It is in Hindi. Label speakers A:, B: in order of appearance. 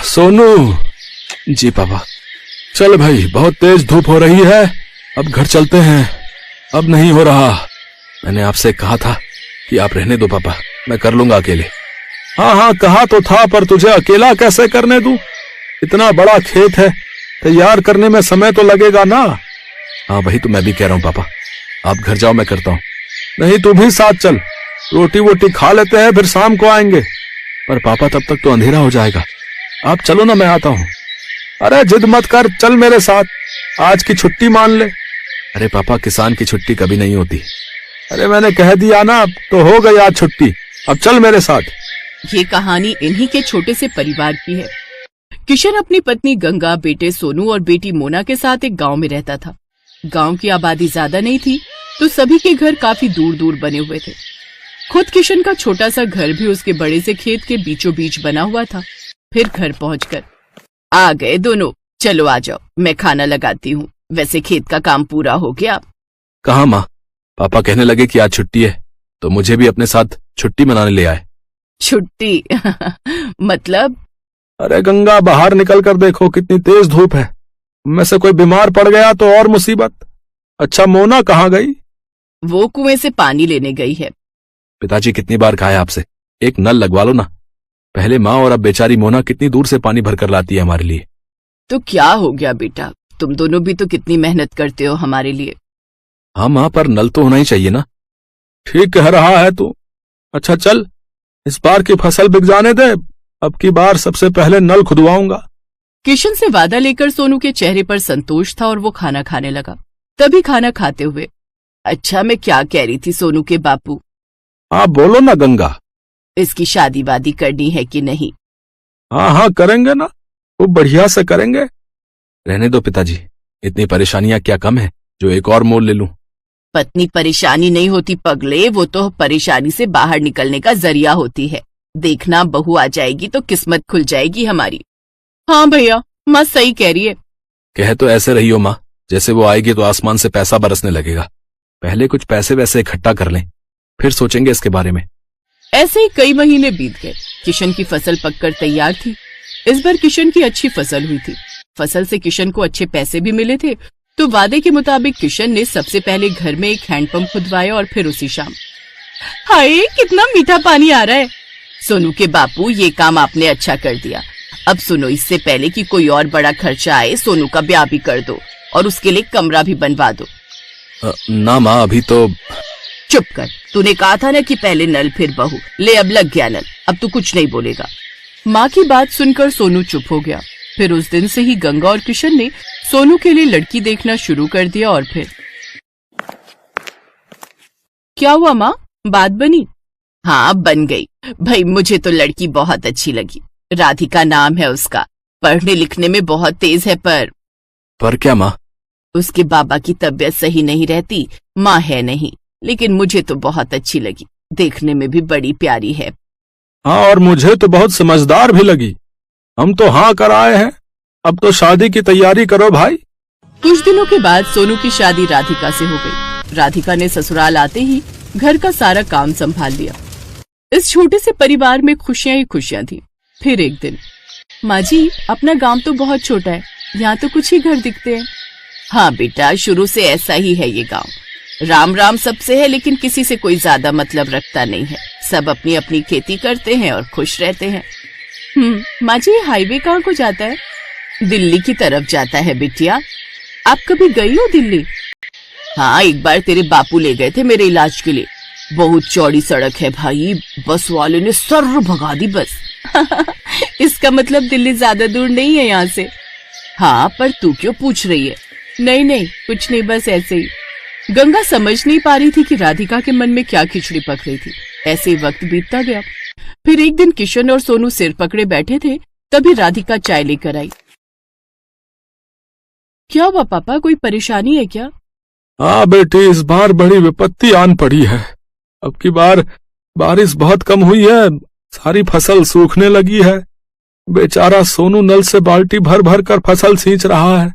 A: सोनू। जी पापा। चल भाई, बहुत तेज धूप हो रही है, अब घर चलते हैं। अब नहीं हो रहा। मैंने आपसे कहा था कि आप रहने दो पापा, मैं कर लूंगा अकेले। हाँ हाँ कहा तो था, पर तुझे अकेला कैसे करने दूं? इतना बड़ा खेत है, तैयार करने में समय तो लगेगा ना। हाँ वही तो मैं भी कह रहा हूँ पापा, आप घर जाओ, मैं करता हूँ। नहीं तू भी साथ चल, रोटी वोटी खा लेते हैं, फिर शाम को आएंगे। पर पापा तब तक तो अंधेरा हो जाएगा। आप चलो ना, मैं आता हूँ। अरे जिद मत कर, चल मेरे साथ, आज की छुट्टी मान ले। अरे पापा, किसान की छुट्टी कभी नहीं होती। अरे मैंने कह दिया ना, तो हो गई आज छुट्टी, अब चल मेरे साथ।
B: ये कहानी इन्हीं के छोटे से परिवार की है। किशन अपनी पत्नी गंगा, बेटे सोनू और बेटी मोना के साथ एक गांव में रहता था। गांव की आबादी ज्यादा नहीं थी, तो सभी के घर काफी दूर दूर बने हुए थे। खुद किशन का छोटा सा घर भी उसके बड़े से खेत के बीचों बीच बना हुआ था। फिर घर पहुंचकर, आ गए दोनों, चलो आ जाओ, मैं खाना लगाती हूँ। वैसे खेत का काम पूरा हो गया?
A: कहाँ माँ, पापा कहने लगे कि आज छुट्टी है, तो मुझे भी अपने साथ छुट्टी मनाने ले आए।
B: छुट्टी? मतलब?
A: अरे गंगा, बाहर निकल कर देखो, कितनी तेज धूप है। में से कोई बीमार पड़ गया तो और मुसीबत। अच्छा मोना कहाँ गई?
B: वो कुएं से पानी लेने गई है।
A: पिताजी कितनी बार कहा है आपसे, एक नल लगवा लो ना। पहले माँ और अब बेचारी मोना कितनी दूर से पानी भरकर लाती है हमारे लिए।
B: तो क्या हो गया बेटा, तुम दोनों भी तो कितनी मेहनत करते हो हमारे लिए।
A: हाँ माँ, पर नल तो होना ही चाहिए ना। ठीक कह रहा है तू। अच्छा चल, इस बार की फसल बिक जाने दे, अब की बार सबसे पहले नल खुदवाऊंगा।
B: किशन से वादा लेकर सोनू के चेहरे पर संतोष था और वो खाना खाने लगा। तभी खाना खाते हुए, अच्छा मैं क्या कह रही थी सोनू के बापू?
A: हाँ बोलो ना गंगा।
B: इसकी शादी वादी करनी है कि नहीं?
A: हाँ हाँ करेंगे ना, वो बढ़िया से करेंगे। रहने दो पिताजी, इतनी परेशानियां क्या कम है जो एक और मोल ले लूं।
B: पत्नी परेशानी नहीं होती पगले, वो तो परेशानी से बाहर निकलने का जरिया होती है। देखना बहू आ जाएगी तो किस्मत खुल जाएगी हमारी। हाँ भैया, माँ सही कह रही है।
A: कह तो ऐसे रही हो माँ, जैसे वो आएगी तो आसमान से पैसा बरसने लगेगा। पहले कुछ पैसे वैसे इकट्ठा कर लें, फिर सोचेंगे इसके बारे में।
B: ऐसे ही कई महीने बीत गए। किशन की फसल पककर तैयार थी। इस बार किशन की अच्छी फसल हुई थी। फसल से किशन को अच्छे पैसे भी मिले थे, तो वादे के मुताबिक किशन ने सबसे पहले घर में एक हैंडपंप खुदवाया और फिर उसी शाम। हाय कितना मीठा पानी आ रहा है। सोनू के बापू, ये काम आपने अच्छा कर दिया। अब सुनो, इससे पहले कि कोई और बड़ा खर्चा आए, सोनू का ब्याह भी कर दो और उसके लिए कमरा भी बनवा दो।
A: ना माँ, अभी तो।
B: चुप कर, तूने कहा था ना कि पहले नल फिर बहू। ले अब लग गया नल, अब तू कुछ नहीं बोलेगा। माँ की बात सुनकर सोनू चुप हो गया। फिर उस दिन से ही गंगा और किशन ने सोनू के लिए लड़की देखना शुरू कर दिया। और फिर क्या हुआ माँ, बात बनी? हाँ बन गई भाई, मुझे तो लड़की बहुत अच्छी लगी। राधिका नाम है उसका, पढ़ने लिखने में बहुत तेज है। पर
A: क्या माँ?
B: उसके बाबा की तबीयत सही नहीं रहती, माँ है नहीं, लेकिन मुझे तो बहुत अच्छी लगी। देखने में भी बड़ी प्यारी है।
A: हाँ, और मुझे तो बहुत समझदार भी लगी। हम तो हाँ कर आए हैं, अब तो शादी की तैयारी करो भाई।
B: कुछ दिनों के बाद सोनू की शादी राधिका से हो गई। राधिका ने ससुराल आते ही घर का सारा काम संभाल लिया। इस छोटे से परिवार में खुशियां ही खुशियां थी। फिर एक दिन, माँ जी अपना गांव तो बहुत छोटा है, यहाँ तो कुछ ही घर दिखते हैं। हाँ बेटा, शुरू से ऐसा ही है ये गांव। राम राम सबसे है, लेकिन किसी से कोई ज्यादा मतलब रखता नहीं है। सब अपनी अपनी खेती करते हैं और खुश रहते हैं। माँ जी, हाईवे कहाँ को जाता है? दिल्ली की तरफ जाता है बिटिया। आप कभी गई हो दिल्ली? हाँ, एक बार तेरे बापू ले गए थे मेरे इलाज के लिए। बहुत चौड़ी सड़क है भाई, बस वाले ने सर भगा दी बस। इसका मतलब दिल्ली ज्यादा दूर नहीं है यहाँ से। हाँ, पर तू क्यों पूछ रही है? नहीं नहीं, कुछ नहीं, बस ऐसे ही। गंगा समझ नहीं पा रही थी कि राधिका के मन में क्या खिचड़ी पक रही थी। ऐसे ही वक्त बीतता गया। फिर एक दिन किशन और सोनू सिर पकड़े बैठे थे, तभी राधिका चाय लेकर आई। क्या हुआ पापा, कोई परेशानी है क्या?
A: हाँ बेटी, इस बार बड़ी विपत्ति आन पड़ी है। अब की बार बारिश बहुत कम हुई है, सारी फसल सूखने लगी है। बेचारा सोनू नल से बाल्टी भर भर कर फसल सींच रहा है।